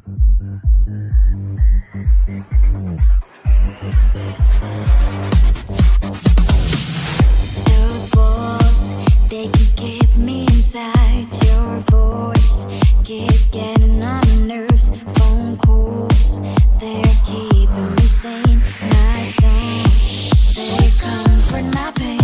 Those walls, they can keep me inside. Your voice keep getting on my nerves. Phone calls, they're keeping me sane. My songs, they comfort my pain.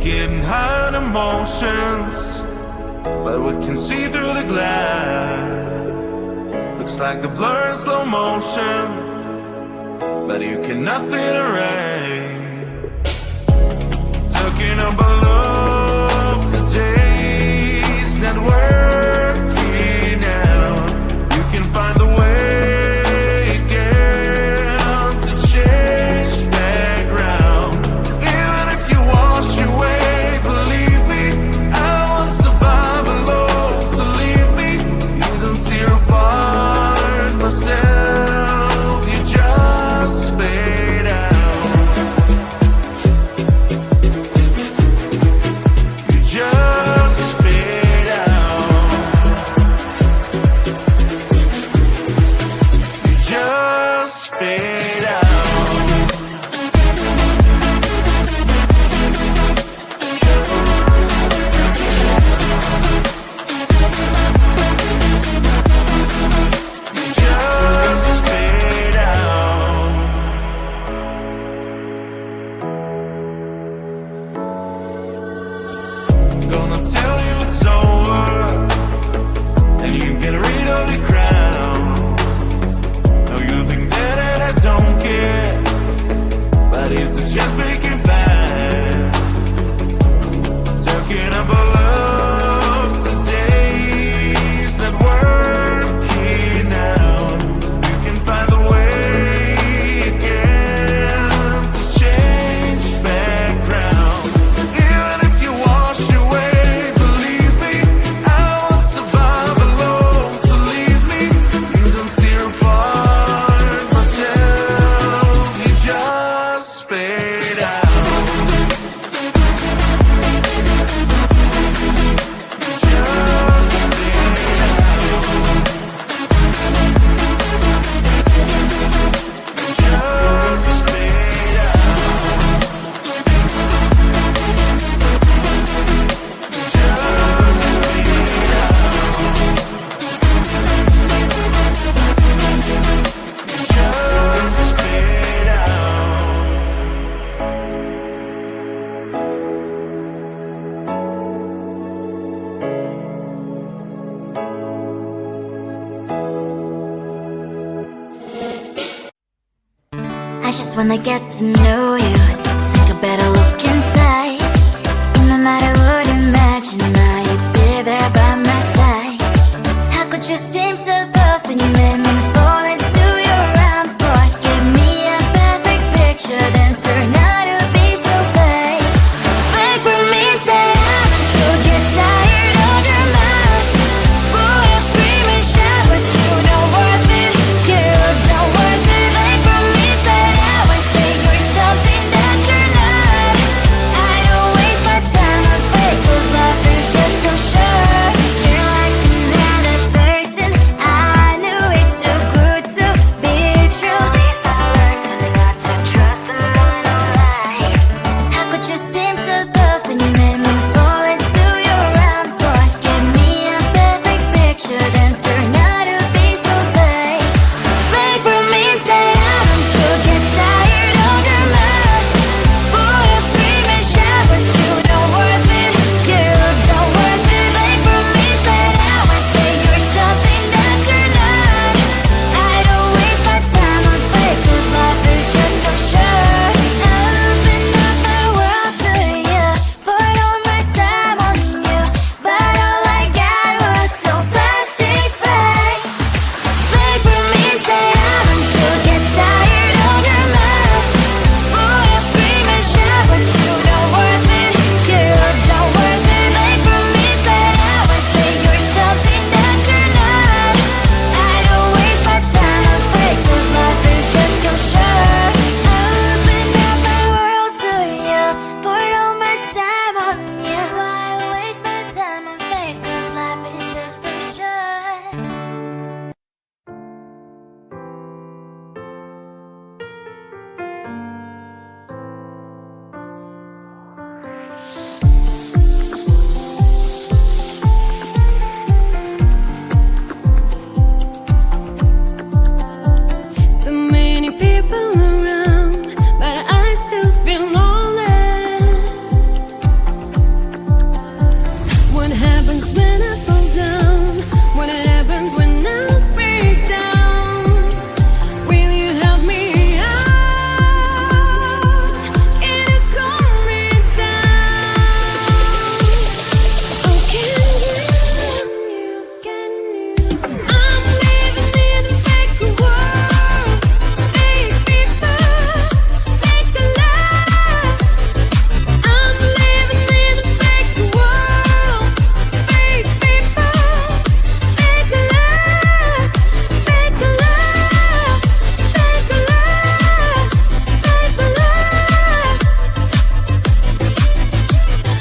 Getting high on emotions, but we can see through the glass. Looks like the blur in slow motion, but you cannot fit erase. Talking about love today's not working out. You can find the way again to change background. Even if you wash away, believe me, I won't survive alone. So leave me, you don't tear apart myself. You just fade out. You just fade out. You just fade out. You just fade out. Gonna tell you it's over, and you get rid of the crown. Now you think that I don't care, but it's just making bad. Talking about love. when I get to know you. Take a better look inside. And no matter what, imagine now you'd be there by my side. How could you seem so perfect? You made me fall into your arms, boy. Give me a perfect picture, then turn out to be so fake. Fake for me, say I'm sure get tired of your mask. Boy, I scream and shout, but you don't worth it. You don't worth it. Fake for me, say I say you're something that you're not. I don't waste my time on fake, 'cause life is just too short. You're like another person. I knew it's too good to be true. I learned to not to trust someone who lies. How could you seem so perfect? You made me fall into your arms, boy. Give me a perfect picture, then turn out to be so fake. Fake for me, say I'm sure get tired of your mask. Boy, I scream and shout, but you don't worth it. You don't worth it. Fake for me, say I say you're something that you're not. I don't waste my time on fake, 'cause life is just too short. I open up my world to you, put all my time on you, but all I got was so plastic fake. Fake for me, say I'm sure get tired of your mask. Boy, I scream and shout, but you don't worth it. You don't worth it. Fake for me, say I say you're something that you're not. I don't waste my time on fake, 'cause life is just too short. I open up my world to you, put all my time on you. Why waste my time on fake, 'cause life is just too short. So many people around, but I still feel lonely. What happens when I fall down? What happens when I break down? Will you help me out? Can you calm me down? Oh, can you? I'm living in a fake world. Fake people, fake love. I'm living in a fake world. Fake people, fake love. Fake love, fake love, fake love.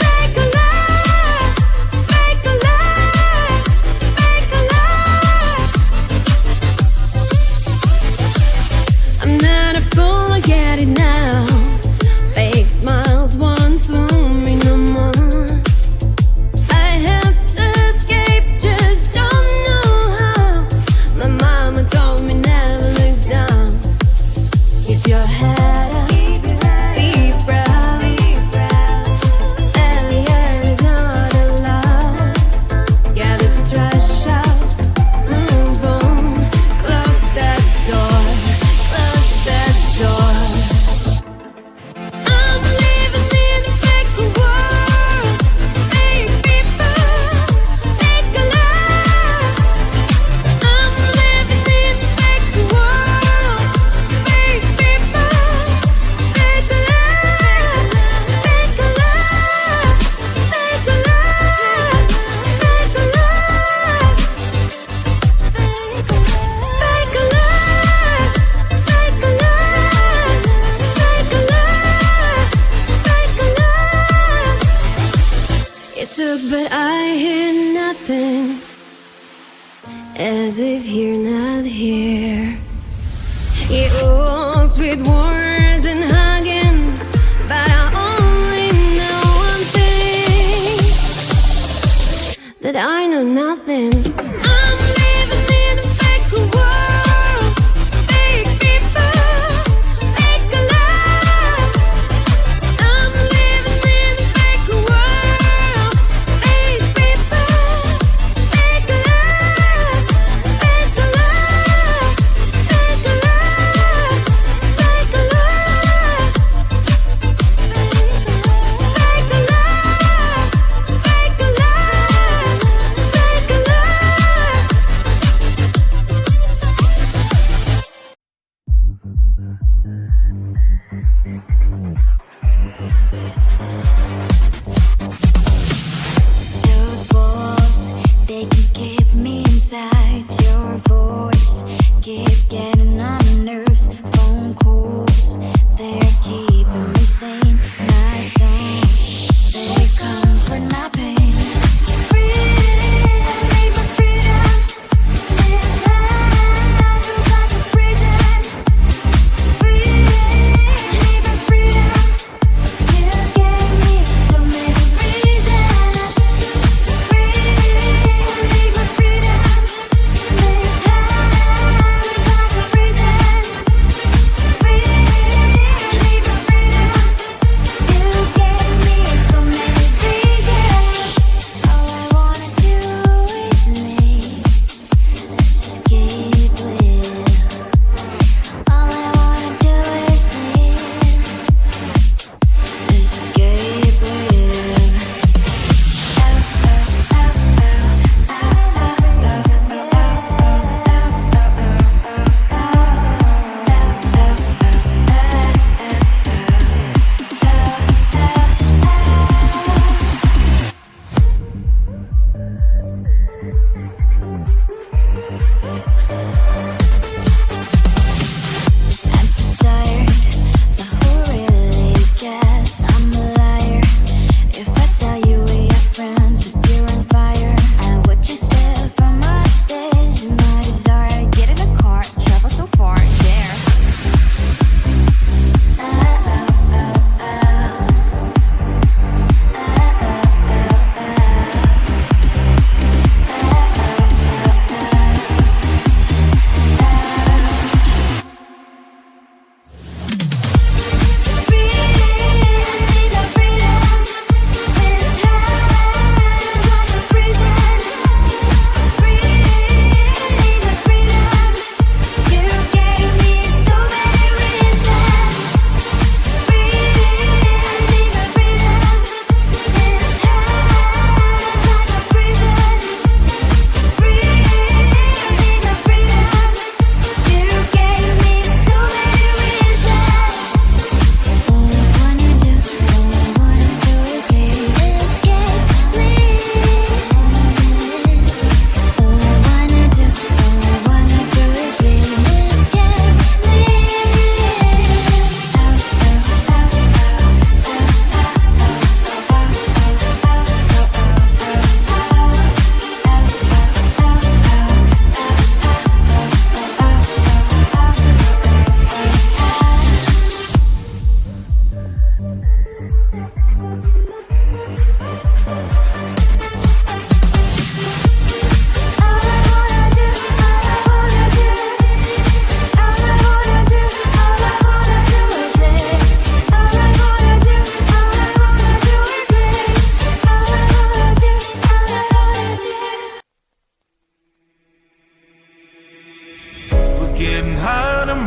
Fake love, fake love. I'm not a fool, I get it now. Fake smiles won't fool me no more. I have to escape, just don't know how. My mama told me never look down. Keep your head up, be proud. Failure is not allowed. Get the trash out, move on, close that door, close that door. I'm living in a fake world. Fake people, fake love. I'm living in a fake world. Fake people, fake love. Fake love, fake love, fake love. Fake love, fake love, fake love. You took, but I hear nothing, as if you're not here. You sweet words and hugging, but I only know one thing, that I know nothing. I'm living in a fake world. Fake people, fake love. I'm living in a fake world. Fake people, fake love. Fake love, fake love, fake love.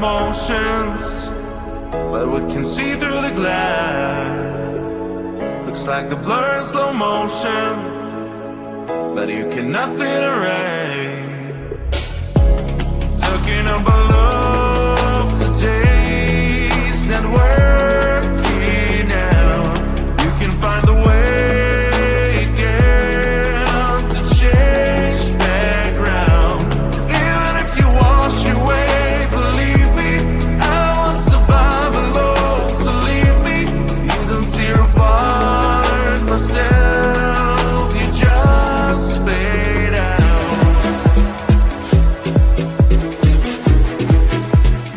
emotions, but we can see through the glass. Looks like a blur in slow motion, but you can nothing erase. Talking about love today's not working out. You can find the way again to change background. Even if you wash away, believe me, I won't survive alone. So leave me, you don't tear apart myself. You just fade out.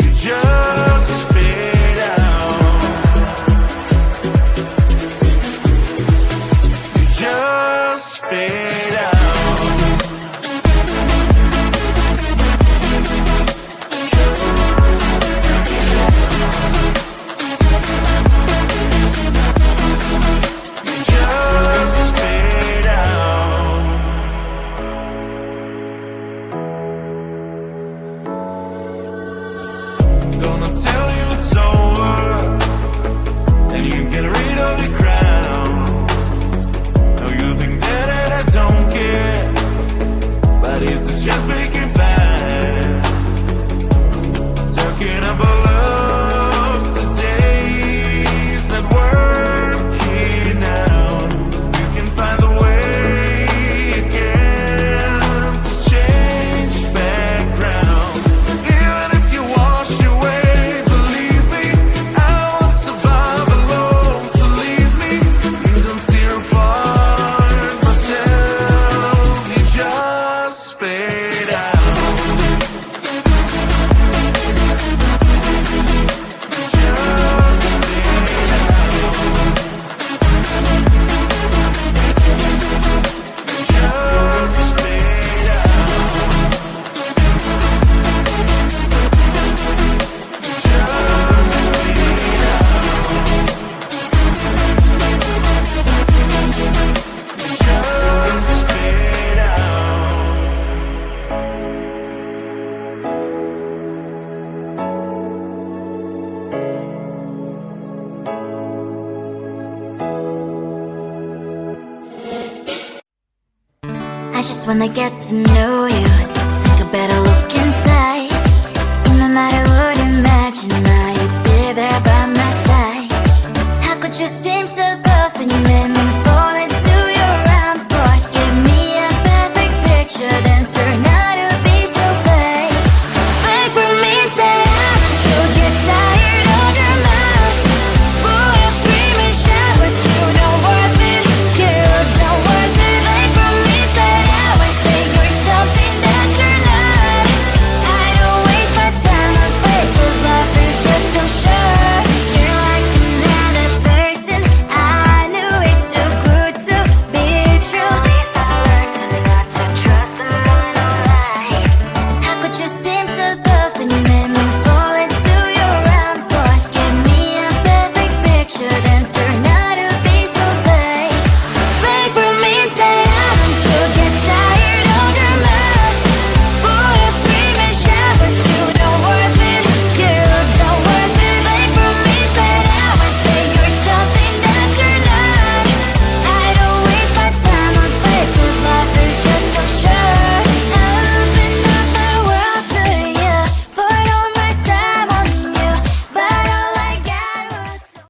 You just fade out. You just fade out. You just fade out. Gonna tell you it's over, and you get rid of your crown. Now you think that I don't care, but it's just making bad. Talking about love today's not working out. You can find the way again to change background. Even if you wash away, believe me, I won't survive alone. So leave me, you don't tear apart myself. You just fade out. I just wanna get to know you, take a better